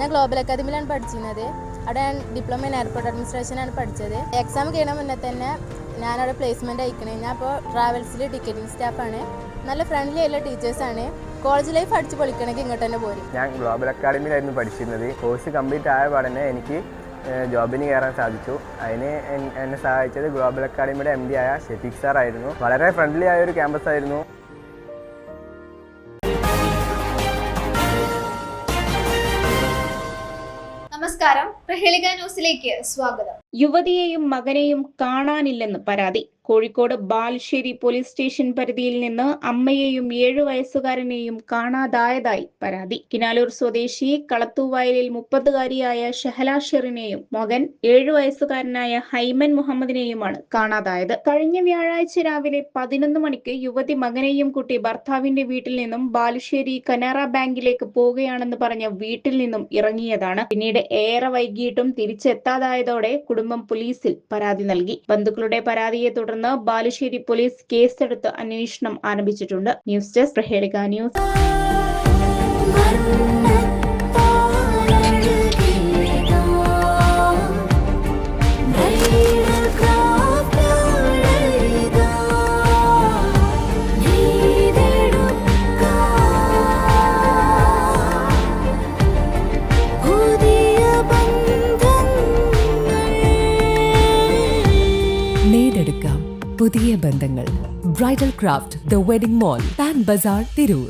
ഞാൻ ഗ്ലോബൽ അക്കാദമിയിലാണ് പഠിച്ചിരുന്നത്. അവിടെ ഞാൻ ഡിപ്ലോമ ഇൻ എയർപോർട്ട് അഡ്മിനിസ്ട്രേഷനാണ് പഠിച്ചത്. എക്സാം കഴിയണ മുന്നേ തന്നെ ഞാനവിടെ പ്ലേസ്മെൻറ്റ് അയക്കണേ. ഞാൻ ഇപ്പോൾ ട്രാവൽസിൽ ടിക്കറ്റിംഗ് സ്റ്റാഫാണ്. നല്ല ഫ്രണ്ട്ലി ആയിട്ടുള്ള ടീച്ചേഴ്സാണ്. കോളേജ് ലൈഫ് അടിച്ച് പൊളിക്കണമെങ്കിൽ ഇങ്ങോട്ട് തന്നെ പോരും. ഞാൻ ഗ്ലോബൽ അക്കാദമിയിലായിരുന്നു പഠിച്ചിരുന്നത്. കോഴ്സ് കംപ്ലീറ്റ് ആയ പാടന്നെ എനിക്ക് ജോബിന് കയറാൻ സാധിച്ചു. അതിന് എന്നെ സഹായിച്ചത് ഗ്ലോബൽ അക്കാദമിയുടെ MD ആയ ഷെഫീഖ് സാർ ആയിരുന്നു. വളരെ ഫ്രണ്ട്ലി ആയ ഒരു ക്യാമ്പസ് ആയിരുന്നു. നമസ്കാരം, പ്രഹേളിക ന്യൂസിലേക്ക് സ്വാഗതം. യുവതിയെയും മകനെയും കാണാനില്ലെന്ന് പരാതി. കോഴിക്കോട് ബാലുശ്ശേരി പോലീസ് സ്റ്റേഷൻ പരിധിയിൽ നിന്ന് അമ്മയെയും 7 വയസ്സുകാരനെയും കാണാതായതായി പരാതി. കിനാലൂർ സ്വദേശി കളത്തൂവയലിൽ 30-കാരിയായ ഷഹല ഷെറിനെയും മകൻ 7 വയസ്സുകാരനായ ഹൈമൻ മുഹമ്മദിനെയുമാണ് കാണാതായത്. കഴിഞ്ഞ വ്യാഴാഴ്ച രാവിലെ 11 മണിക്ക് യുവതി മകനെയും കൂട്ടി ഭർത്താവിന്റെ വീട്ടിൽ നിന്നും ബാലുശ്ശേരി കനറ ബാങ്കിലേക്ക് പോവുകയാണെന്ന് പറഞ്ഞ് വീട്ടിൽ നിന്നും ഇറങ്ങിയതാണ്. പിന്നീട് ഏറെ വൈകിയിട്ടും തിരിച്ചെത്താതായതോടെ കുടുംബം പോലീസിൽ പരാതി നൽകി. ബന്ധുക്കളുടെ പരാതിയെ തുടർന്ന് ബാലുശ്ശേരി പോലീസ് കേസെടുത്ത് അന്വേഷണം ആരംഭിച്ചിട്ടുണ്ട്. News desk Prahelika news. നേടെടുക്കാം പുതിയ ബന്ധങ്ങൾ. Bridal craft the wedding mall, Pan Bazar, Tirur.